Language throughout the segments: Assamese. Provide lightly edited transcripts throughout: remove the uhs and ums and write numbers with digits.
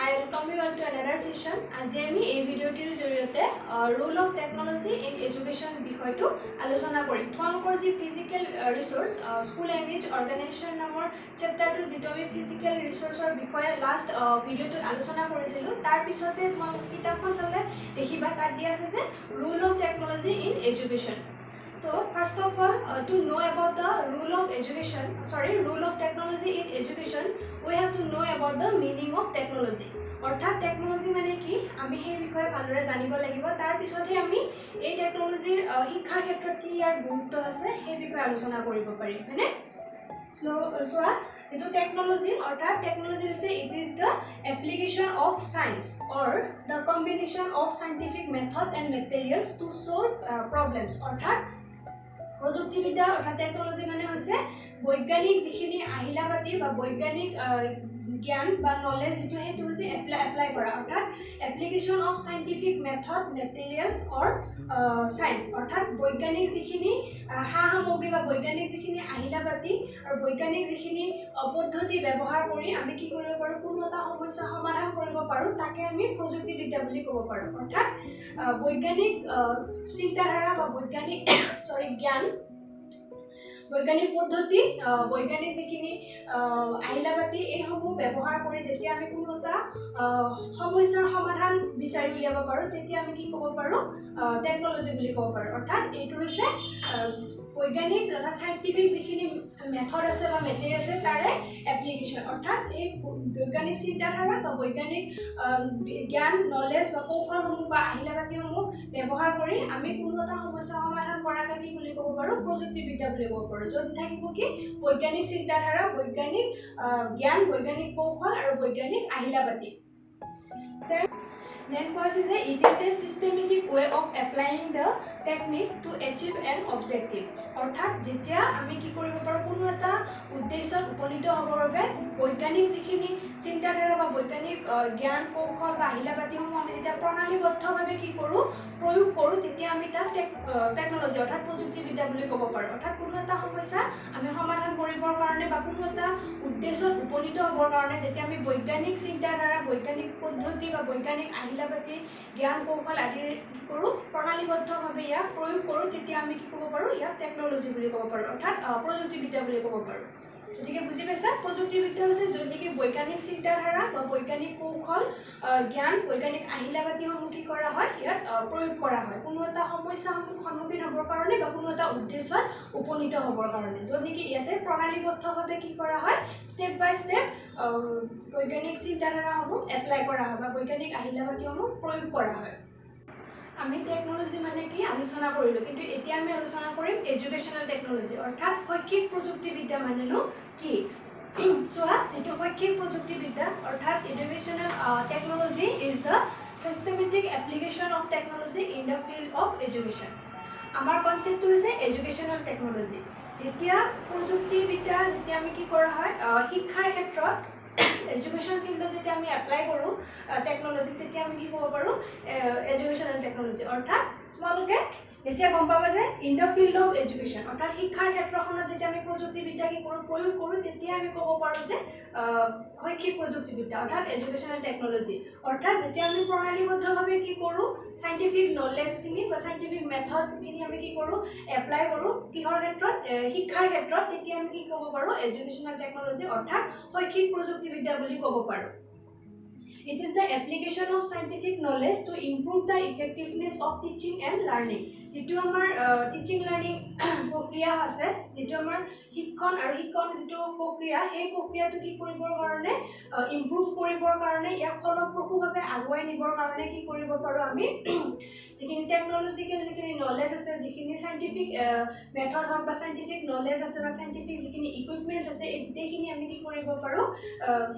I welcome you all to another session. আজি আমি এই ভিডিওটিৰ জৰিয়তে roll of technology in education বিষয়টো আলোচনা কৰিম। তোমালোকৰ যি physical resource school language organisation নামৰ চেপ্টাৰটো যিটো আমি ফিজিকেল ৰিসোৰ্সৰ বিষয়ে লাষ্ট ভিডিওটোত আলোচনা কৰিছিলোঁ, তাৰ পিছতে তোমালোক কিতাপখন চালে দেখিবা তাত দিয়া আছে যে roll of technology in education. So first of all, to know about the role of technology in education, we have to know about the meaning of technology. অৰ্থাৎ টেকনলজি মানে কি আমি সেই বিষয়ে ভালদৰে জানিব লাগিব। তাৰ পিছতহে আমি এই টেকনলজিৰ শিক্ষাৰ ক্ষেত্ৰত কি ইয়াৰ গুৰুত্ব আছে সেই বিষয়ে আলোচনা কৰিব পাৰিম, হয়নে? চোৱা, যিটো টেকনলজি অৰ্থাৎ টেকনলজি হৈছে it is the application of science or the combination of scientific method and materials to solve problems. অৰ্থাৎ প্ৰযুক্তিবিদ্যা অৰ্থাৎ টেকনলজি মানে হৈছে বৈজ্ঞানিক যিখিনি আহিলা পাতি বা বৈজ্ঞানিক জ্ঞান বা নলেজ যিটো সেইটো হৈছে এপ্লাই কৰা, অৰ্থাৎ application of scientific method materials or science. অৰ্থাৎ বৈজ্ঞানিক যিখিনি সা সামগ্ৰী বা বৈজ্ঞানিক যিখিনি আহিলা পাতি আৰু বৈজ্ঞানিক যিখিনি পদ্ধতি ব্যৱহাৰ কৰি আমি কি কৰিব পাৰোঁ, কোনো এটা সমস্যা সমাধান কৰিব পাৰোঁ, তাকে আমি প্ৰযুক্তিবিদ্যা বুলি ক'ব পাৰোঁ। অৰ্থাৎ বৈজ্ঞানিক চিন্তাধাৰা বা বৈজ্ঞানিক জ্ঞান, বৈজ্ঞানিক পদ্ধতি, বৈজ্ঞানিক যিখিনি আহিলা পাতি এইসমূহ ব্যৱহাৰ কৰি যেতিয়া আমি কোনো এটা সমস্যাৰ সমাধান বিচাৰি উলিয়াব পাৰোঁ, তেতিয়া আমি কি ক'ব পাৰোঁ, টেকনলজি বুলি ক'ব পাৰোঁ। অৰ্থাৎ এইটো হৈছে বৈজ্ঞানিক তথা চাইণ্টিফিক যিখিনি মেথড আছে বা মেটেৰিয়েল আছে তাৰে এপ্লিকেশ্যন। অৰ্থাৎ এই বৈজ্ঞানিক চিন্তাধাৰা বা বৈজ্ঞানিক জ্ঞান নলেজ বা কৌশলসমূহ বা আহিলা পাতিসমূহ ব্যৱহাৰ কৰি আমি কোনো এটা সমস্যা সমাধান কৰাকে কি বুলি ক'ব পাৰোঁ, প্ৰযুক্তিবিদ্যা বুলি ক'ব পাৰোঁ। য'ত থাকিব কি বৈজ্ঞানিক চিন্তাধাৰা, বৈজ্ঞানিক জ্ঞান, বৈজ্ঞানিক কৌশল আৰু বৈজ্ঞানিক আহিলা পাতি। Then course is it is a systematic way of applying the technique to achieve an objective. অৰ্থাৎ যেতিয়া আমি কি কৰিব পাৰোঁ, কোনো এটা উদ্দেশ্যত উপনীত হ'বৰ বাবে বৈজ্ঞানিক যিখিনি চিন্তাধাৰা বা বৈজ্ঞানিক জ্ঞান কৌশল বা আহিলা পাতিসমূহ আমি যেতিয়া প্ৰণালীবদ্ধভাৱে কি কৰোঁ, প্ৰয়োগ কৰোঁ, তেতিয়া আমি তাক টেকনলজি অৰ্থাৎ প্ৰযুক্তিবিদ্যা বুলি ক'ব পাৰোঁ। অৰ্থাৎ কোনো এটা সমস্যা আমি সমাধান কৰিবৰ কাৰণে বা কোনো এটা উদ্দেশ্যত উপনীত হ'বৰ কাৰণে যেতিয়া আমি বৈজ্ঞানিক চিন্তাধাৰা, বৈজ্ঞানিক পদ্ধতি বা বৈজ্ঞানিক আহিলা পাতি জ্ঞান কৌশল আদিৰ কি কৰোঁ, প্ৰণালীবদ্ধভাৱে ইয়াক প্ৰয়োগ কৰোঁ, তেতিয়া আমি কি ক'ব পাৰোঁ, ইয়াক টেকনলজি বুলি ক'ব পাৰোঁ, অৰ্থাৎ প্ৰযুক্তিবিদ্যা বুলি ক'ব পাৰোঁ। গতিকে বুজি পাইছা, প্ৰযুক্তিবিদ্যা হৈছে য'ত নেকি বৈজ্ঞানিক চিন্তাধাৰা বা বৈজ্ঞানিক কৌশল জ্ঞান বৈজ্ঞানিক আহিলা পাতিসমূহ কি কৰা হয়, ইয়াত প্ৰয়োগ কৰা হয় কোনো এটা সমস্যা সন্মুখীন হ'বৰ কাৰণে বা কোনো এটা উদ্দেশ্যত উপনীত হ'বৰ কাৰণে, য'ত নেকি ইয়াতে প্ৰণালীবদ্ধভাৱে কি কৰা হয়, ষ্টেপ বাই ষ্টেপ বৈজ্ঞানিক চিন্তাধাৰাসমূহ এপ্লাই কৰা হয় বা বৈজ্ঞানিক আহিলা পাতিসমূহ প্ৰয়োগ কৰা হয়। আমি টেকনলজি মানে কি আলোচনা কৰিলোঁ, কিন্তু এতিয়া আমি আলোচনা কৰিম এডুকেশ্যনেল টেকনলজি অৰ্থাৎ শৈক্ষিক প্ৰযুক্তিবিদ্যা মানেনো কি। চোৱা, যিটো শৈক্ষিক প্ৰযুক্তিবিদ্যা অৰ্থাৎ educational technology is the systematic application of technology in the field of education. আমাৰ কনচেপ্টটো হৈছে এডুকেশ্যনেল টেকনলজি। যেতিয়া প্ৰযুক্তিবিদ্যা যেতিয়া আমি কি কৰা হয় শিক্ষাৰ ক্ষেত্ৰত এডুকেশ্যন ফিল্ডত যেতিয়া আমি এপ্লাই কৰোঁ টেকনলজি, তেতিয়া আমি কি ক'ব পাৰোঁ, এডুকেশ্যনেল টেকনলজি। অৰ্থাৎ তোমালোকে যেতিয়া গম পাবা যে in the field of education অৰ্থাৎ শিক্ষাৰ ক্ষেত্ৰখনত যেতিয়া আমি প্ৰযুক্তিবিদ্যা কি কৰোঁ, প্ৰয়োগ কৰোঁ, তেতিয়া আমি ক'ব পাৰোঁ যে শৈক্ষিক প্ৰযুক্তিবিদ্যা অৰ্থাৎ এডুকেশ্যনেল টেকনলজি। অৰ্থাৎ যেতিয়া আমি প্ৰণালীবদ্ধভাৱে কি কৰোঁ, চাইণ্টিফিক নলেজখিনি বা চাইণ্টিফিক মেথডখিনি আমি কি কৰোঁ, এপ্লাই কৰোঁ কিহৰ ক্ষেত্ৰত, শিক্ষাৰ ক্ষেত্ৰত, তেতিয়া আমি কি ক'ব পাৰোঁ, এডুকেশ্যনেল টেকনলজি অৰ্থাৎ শৈক্ষিক প্ৰযুক্তিবিদ্যা বুলি ক'ব পাৰোঁ। It is the application of scientific knowledge to improve the effectiveness of teaching and learning. যিটো আমাৰ টিচিং লাৰ্ণিং প্ৰক্ৰিয়া আছে, যিটো আমাৰ শিক্ষণ আৰু শিক্ষণ যিটো প্ৰক্ৰিয়া, সেই প্ৰক্ৰিয়াটো কি কৰিবৰ কাৰণে, ইম্প্ৰুভ কৰিবৰ কাৰণে, ইয়াক ফলপ্ৰসূভাৱে আগুৱাই নিবৰ কাৰণে কি কৰিব পাৰোঁ, আমি যিখিনি টেকনলজিকেল যিখিনি নলেজ আছে, যিখিনি চাইণ্টিফিক মেথড হওক বা চাইণ্টিফিক নলেজ আছে বা চাইণ্টিফিক যিখিনি ইকুইপমেণ্টছ আছে, এই গোটেইখিনি আমি কি কৰিব পাৰোঁ,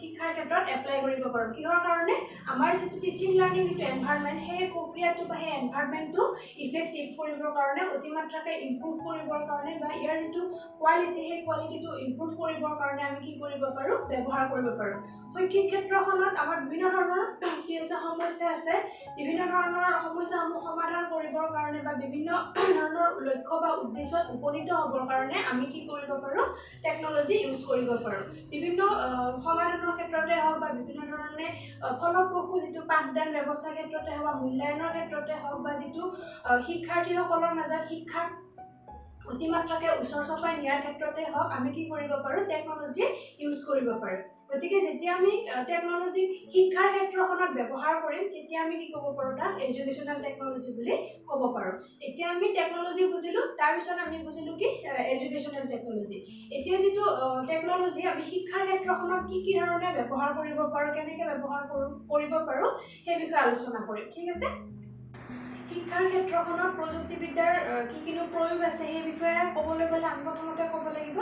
শিক্ষাৰ ক্ষেত্ৰত এপ্লাই কৰিব পাৰোঁ। কিহৰ কাৰণে, আমাৰ যিটো টিচিং লাৰ্ণিং যিটো এনভাইৰনমেণ্ট, সেই প্ৰক্ৰিয়াটো বা সেই এনভাইৰনমেণ্টটো ইফেক্টিভ কৰিবৰ কাৰণে, অতিমাত্ৰাকৈ ইম্প্ৰুভ কৰিবৰ কাৰণে বা ইয়াৰ যিটো কোৱালিটি, সেই কোৱালিটিটো ইম্প্ৰুভ কৰিবৰ কাৰণে আমি কি কৰিব পাৰোঁ, ব্যৱহাৰ কৰিব পাৰোঁ। শৈক্ষিক ক্ষেত্ৰখনত আমাৰ বিভিন্ন ধৰণৰ কি আছে, সমস্যা আছে। বিভিন্ন ধৰণৰ সমস্যাসমূহ সমাধান কৰিবৰ কাৰণে বা বিভিন্ন ধৰণৰ লক্ষ্য বা উদ্দেশ্যত উপনীত হ'বৰ কাৰণে আমি কি কৰিব পাৰোঁ টেকন'লজি ইউজ কৰিব পাৰোঁ বিভিন্ন সমাধানৰ ক্ষেত্ৰতে হওক বা বিভিন্ন ধৰণে ফলপ্ৰসূ যিটো পাঠদান ব্যৱস্থাৰ ক্ষেত্ৰতে হওক বা মূল্যায়নৰ ক্ষেত্ৰতে হওক বা যিটো শিক্ষাৰ্থীসকলৰ মাজত শিক্ষা অতিমাত্ৰাকে ওচৰ চপাই নিয়াৰ ক্ষেত্ৰতে হওক আমি কি কৰিব পাৰোঁ টেকন'লজি ইউজ কৰিব পাৰোঁ গতিকে যেতিয়া আমি টেকন'লজি শিক্ষাৰ ক্ষেত্ৰখনত ব্যৱহাৰ কৰিম তেতিয়া আমি কি ক'ব পাৰোঁ তাক এডুকেশ্যনেল টেকন'লজি বুলি ক'ব পাৰোঁ এতিয়া আমি টেকন'লজি বুজিলোঁ তাৰপিছত আমি বুজিলোঁ কি এডুকেশ্যনেল টেকন'লজি এতিয়া যিটো টেকন'লজি আমি শিক্ষাৰ ক্ষেত্ৰখনত কি ধৰণে ব্যৱহাৰ কৰিব পাৰোঁ কেনেকৈ ব্যৱহাৰ কৰিব পাৰোঁ সেই বিষয়ে আলোচনা কৰিম ঠিক আছে শিক্ষাৰ ক্ষেত্ৰখনত প্ৰযুক্তিবিদ্যাৰ কিনো প্ৰয়োগ আছে সেই বিষয়ে ক'বলৈ গ'লে আমি প্ৰথমতে ক'ব লাগিব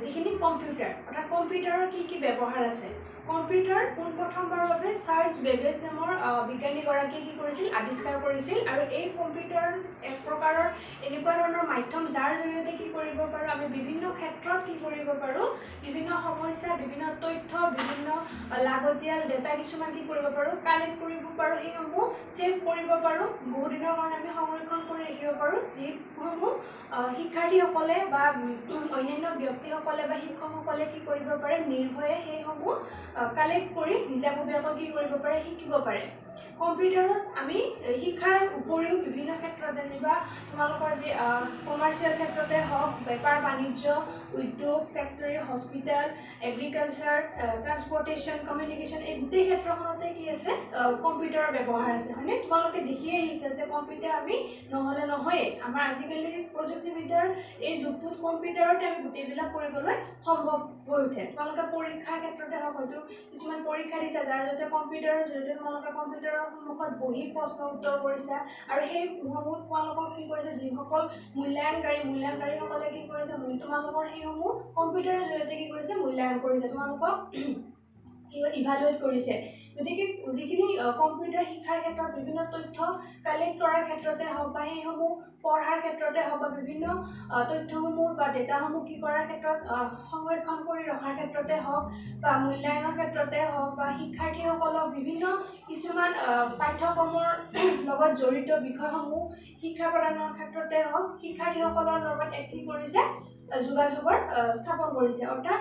যিখিনি কম্পিউটাৰ অৰ্থাৎ কম্পিউটাৰৰ কি ব্যৱহাৰ আছে কম্পিউটাৰ পোনপ্ৰথমবাৰৰ বাবে চাৰ্লছ বেবেজ নামৰ বিজ্ঞানীগৰাকীয়ে কি কৰিছিল আৱিষ্কাৰ কৰিছিল আৰু এই কম্পিউটাৰ এক প্ৰকাৰৰ এনেকুৱা ধৰণৰ মাধ্যম যাৰ জৰিয়তে কি কৰিব পাৰোঁ আমি বিভিন্ন ক্ষেত্ৰত কি কৰিব পাৰোঁ বিভিন্ন সমস্যা বিভিন্ন তথ্য বিভিন্ন লাগতিয়াল ডেটা কিছুমান কি কৰিব পাৰোঁ কালেক্ট কৰিব পাৰোঁ সেইসমূহ ছেভ কৰিব পাৰোঁ বহুদিনৰ কাৰণে আমি সংৰক্ষণ কৰি ৰাখিব পাৰোঁ যিসমূহ শিক্ষাৰ্থীসকলে বা অন্যান্য ব্যক্তিসকলে বা শিক্ষকসকলে কি কৰিব পাৰে নিৰ্ভয়ে সেইসমূহ কালেক্ট কৰি নিজাববীয়াকৈ কি কৰিব পাৰে শিকিব পাৰে কম্পিউটাৰত আমি শিক্ষাৰ উপৰিও বিভিন্ন ক্ষেত্ৰত যেনিবা তোমালোকৰ যি কমাৰ্চিয়েল ক্ষেত্ৰতে হওক বেপাৰ বাণিজ্য উদ্যোগ factory hospital agriculture transportation communication এই গোটেই ক্ষেত্ৰখনতে কি আছে কম্পিউটাৰৰ ব্যৱহাৰ আছে হয়নে তোমালোকে দেখিয়ে আহিছে যে কম্পিউটাৰ আমি নহ'লে নহয়েই আমাৰ আজিকালি প্ৰযুক্তিবিদ্যাৰ এই যুগটোত কম্পিউটাৰতে আমি গোটেইবিলাক কৰিবলৈ সম্ভৱ হৈ উঠে তোমালোকে পৰীক্ষাৰ ক্ষেত্ৰতে হওক হয়তো কিছুমান পৰীক্ষা দিছা যাৰ জৰিয়তে কম্পিউটাৰৰ জৰিয়তে তোমালোকে কম্পিউটাৰৰ সন্মুখত বহি প্ৰশ্ন উত্তৰ কৰিছা আৰু সেইসমূহ তোমালোকক কি কৰিছে যিসকল মূল্যায়নকাৰীসকলে কি কৰিছে তোমালোকৰ সেইসমূহ কম্পিউটাৰৰ জৰিয়তে কি কৰিছে মূল্যায়ন কৰিছে তোমালোকক ইভালুৱেট কৰিছে গতিকে যিখিনি কম্পিউটাৰ শিক্ষাৰ ক্ষেত্ৰত বিভিন্ন তথ্য কালেক্ট কৰাৰ ক্ষেত্ৰতে হওক বা সেইসমূহ পঢ়াৰ ক্ষেত্ৰতে হওক বা বিভিন্ন তথ্যসমূহ বা ডেটাসমূহ কি কৰাৰ ক্ষেত্ৰত সংৰক্ষণ কৰি ৰখাৰ ক্ষেত্ৰতে হওক বা মূল্যায়নৰ ক্ষেত্ৰতে হওক বা শিক্ষাৰ্থীসকলক বিভিন্ন কিছুমান পাঠ্যক্ৰমৰ লগত জড়িত বিষয়সমূহ শিক্ষা প্ৰদানৰ ক্ষেত্ৰতে হওক শিক্ষাৰ্থীসকলৰ লগত কি কৰিছে যোগাযোগৰ স্থাপন কৰিছে অৰ্থাৎ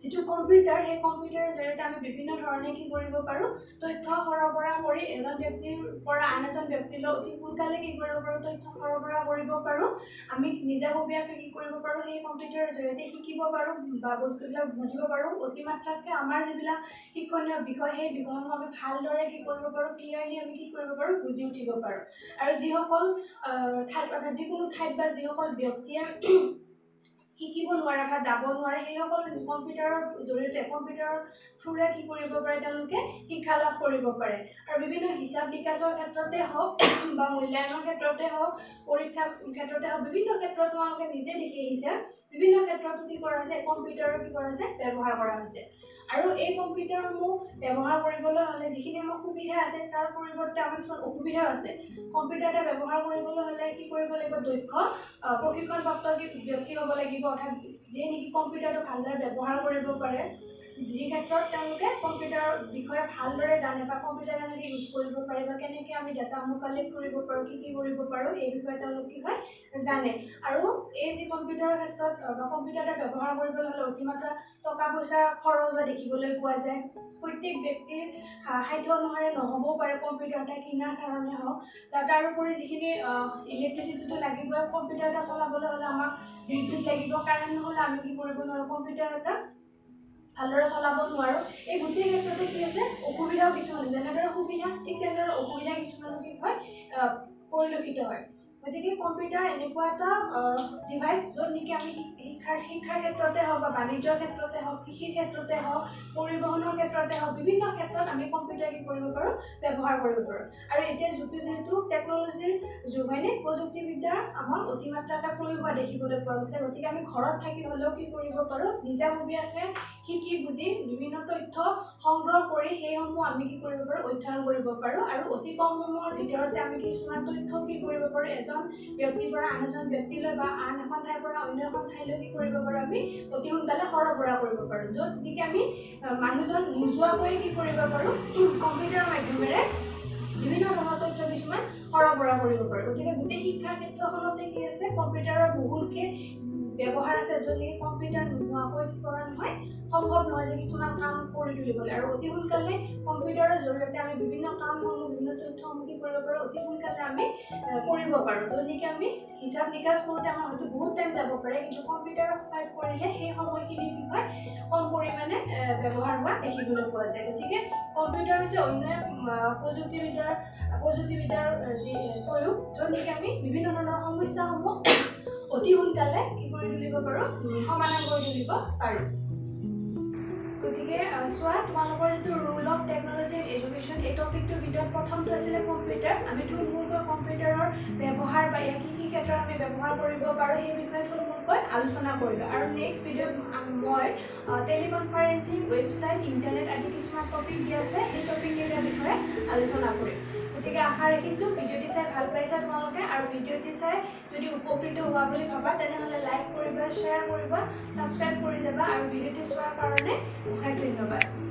যিটো কম্পিউটাৰ সেই কম্পিউটাৰৰ জৰিয়তে আমি বিভিন্ন ধৰণে কি কৰিব পাৰোঁ তথ্য সৰবৰাহ কৰি এজন ব্যক্তিৰ পৰা আন এজন ব্যক্তিলৈ অতি সোনকালে কি কৰিব পাৰোঁ তথ্য সৰবৰাহ কৰিব পাৰোঁ আমি নিজাববীয়াকৈ কি কৰিব পাৰোঁ সেই কম্পিউটাৰৰ জৰিয়তে শিকিব পাৰোঁ বা বস্তুবিলাক বুজিব পাৰোঁ অতিমাত্ৰাকৈ আমাৰ যিবিলাক শিক্ষণীয় বিষয় সেই বিষয়সমূহ আমি ভালদৰে কি কৰিব পাৰোঁ ক্লিয়াৰলি আমি কি কৰিব পাৰোঁ বুজি উঠিব পাৰোঁ আৰু যিসকল যিকোনো ঠাইত বা যিসকল ব্যক্তিয়ে শিকিব নোৱাৰে বা যাব নোৱাৰে সেইসকল কম্পিউটাৰৰ জৰিয়তে কম্পিউটাৰৰ থ্ৰুৰে কি কৰিব পাৰে তেওঁলোকে শিক্ষা লাভ কৰিব পাৰে আৰু বিভিন্ন হিচাপ নিকাচৰ ক্ষেত্ৰতে হওক বা মূল্যায়নৰ ক্ষেত্ৰতে হওক পৰীক্ষাৰ ক্ষেত্ৰতে হওক বিভিন্ন ক্ষেত্ৰত তোমালোকে নিজে দেখি আহিছে বিভিন্ন ক্ষেত্ৰতো কি কৰা হৈছে কম্পিউটাৰৰ কি কৰা হৈছে ব্যৱহাৰ কৰা হৈছে আৰু এই কম্পিউটাৰসমূহ ব্যৱহাৰ কৰিবলৈ হ'লে যিখিনি আমাৰ সুবিধা আছে তাৰ পৰিৱৰ্তে আমাৰ কিছুমান অসুবিধাও আছে কম্পিউটাৰ এটা ব্যৱহাৰ কৰিবলৈ হ'লে কি কৰিব লাগিব দক্ষ প্ৰশিক্ষণপ্ৰাপ্ত ব্যক্তি হ'ব লাগিব অৰ্থাৎ যিয়ে নেকি কম্পিউটাৰটো ভালদৰে ব্যৱহাৰ কৰিব পাৰে যি ক্ষেত্ৰত তেওঁলোকে কম্পিউটাৰৰ বিষয়ে ভালদৰে জানে বা কম্পিউটাৰ কেনেকৈ ইউজ কৰিব পাৰে বা কেনেকৈ আমি ডাটাসমূহ কালেক্ট কৰিব পাৰোঁ কি কৰিব পাৰোঁ এই বিষয়ে তেওঁলোক কি হয় জানে আৰু এই যি কম্পিউটাৰৰ ক্ষেত্ৰত বা কম্পিউটাৰ এটা ব্যৱহাৰ কৰিবলৈ হ'লে অতিমাত্ৰা টকা পইচা খৰচ হোৱা দেখিবলৈ পোৱা যায় প্ৰত্যেক ব্যক্তিৰ সাধ্য অনুসাৰে নহ'বও পাৰে কম্পিউটাৰ এটা কিনাৰ কাৰণে হওক তাৰোপৰি যিখিনি ইলেক্ট্ৰিচিটিটো লাগিবই কম্পিউটাৰ এটা চলাবলৈ হ'লে আমাক বিদ্যুৎ লাগিব কাৰেণ্ট নহ'লে আমি কি কৰিব নোৱাৰোঁ কম্পিউটাৰ এটা ভালদৰে চলাব নোৱাৰোঁ এই গোটেই ক্ষেত্ৰতে কি আছে অসুবিধাও কিছুমান যেনেদৰে সুবিধা ঠিক তেনেদৰে অসুবিধা কিছুমানো কি হয় পৰিলক্ষিত হয় গতিকে কম্পিউটাৰ এনেকুৱা এটা ডিভাইচ য'ত নেকি আমি শিক্ষাৰ ক্ষেত্ৰতে হওক বা বাণিজ্যৰ ক্ষেত্ৰতে হওক কৃষিৰ ক্ষেত্ৰতে হওক পৰিবহণৰ ক্ষেত্ৰতে হওক বিভিন্ন ক্ষেত্ৰত আমি কম্পিউটাৰ কি কৰিব পাৰোঁ ব্যৱহাৰ কৰিব পাৰোঁ আৰু এতিয়া যুগটো যিহেতু টেকন'লজিৰ যুগ হয়নে প্ৰযুক্তিবিদ্যাৰ আমাৰ অতিমাত্ৰা এটা প্ৰয়োগ হোৱা দেখিবলৈ পোৱা গৈছে গতিকে আমি ঘৰত থাকি হ'লেও কি কৰিব পাৰোঁ নিজাববীয়াকৈ শিকি বুজি বিভিন্ন তথ্য সংগ্ৰহ কৰি সেইসমূহ আমি কি কৰিব পাৰোঁ অধ্যয়ন কৰিব পাৰোঁ আৰু অতি কম সময়ৰ ভিতৰতে আমি কিছুমান তথ্য কি কৰিব পাৰোঁ এজন ব্যক্তিৰ পৰা আন এজন ব্যক্তিলৈ বা আন এখন ঠাইৰ পৰা অন্য এখন ঠাইলৈ কি কৰিব পাৰোঁ আমি অতি সোনকালে সৰবৰাহ কৰিব পাৰোঁ য'ত নেকি আমি মানুহজন নোযোৱাকৈ কি কৰিব পাৰোঁ কম্পিউটাৰৰ মাধ্যমেৰে বিভিন্ন ধৰণৰ তথ্য কিছুমান সৰবৰাহ কৰিব পাৰোঁ। গতিকে গোটেই শিক্ষাৰ ক্ষেত্ৰখনতে কি আছে, কম্পিউটাৰৰ বহুলকৈ ব্যৱহাৰ আছে, যদি কম্পিউটাৰ নোহোৱাকৈ কি কৰা নহয়, সম্ভৱ নহয় যে কিছুমান কাম কৰি তুলিবলৈ। আৰু অতি সোনকালে কম্পিউটাৰৰ জৰিয়তে আমি বিভিন্ন কামসমূহ, বিভিন্ন তথ্যসমূহ কি কৰিব পাৰোঁ, অতি সোনকালে আমি কৰিব পাৰোঁ। গতিকে আমি হিচাপ নিকাচ কৰোঁতে আমাৰ হয়তো বহুত টাইম যাব পাৰে, কিন্তু কম্পিউটাৰৰ সহায়ত কৰিলে সেই সময়খিনি কি হয়, কম পৰিমাণে ব্যৱহাৰ হোৱা দেখিবলৈ পোৱা যায়। গতিকে কম্পিউটাৰ হৈছে অন্য এক প্ৰযুক্তিবিদ্যাৰ যি প্ৰয়োগ, য'ত নেকি আমি বিভিন্ন ধৰণৰ সমস্যাসমূহ অতি সোনকালে কি কৰি তুলিব পাৰোঁ, সমাধান কৰি তুলিব পাৰোঁ। গতিকে চোৱা, তোমালোকৰ যিটো rule of technology and education, এই টপিকটোৰ ভিতৰত প্ৰথমটো আছিলে কম্পিউটাৰ। আমি থুলমূলকৈ কম্পিউটাৰৰ ব্যৱহাৰ বা ইয়াক কি ক্ষেত্ৰত আমি ব্যৱহাৰ কৰিব পাৰোঁ সেই বিষয়ে থুলমূলকৈ আলোচনা কৰিলোঁ। আৰু নেক্সট ভিডিঅ'ত মই টেলিকনফাৰেন্সিং, ৱেবছাইট, ইণ্টাৰনেট আদি কিছুমান টপিক দিয়া আছে, সেই টপিককেইটাৰ বিষয়ে আলোচনা কৰিম। গতিকে আশা ৰাখিছোঁ ভিডিঅ'টি চাই ভাল পাইছা তোমালোকে, আৰু ভিডিঅ'টি চাই যদি উপকৃত হোৱা বুলি ভাবা তেনেহ'লে লাইক কৰিবা, শ্বেয়াৰ কৰিবা, ছাবস্ক্ৰাইব কৰি যাবা, আৰু ভিডিঅ'টি চোৱাৰ কাৰণে অশেষ ধন্যবাদ।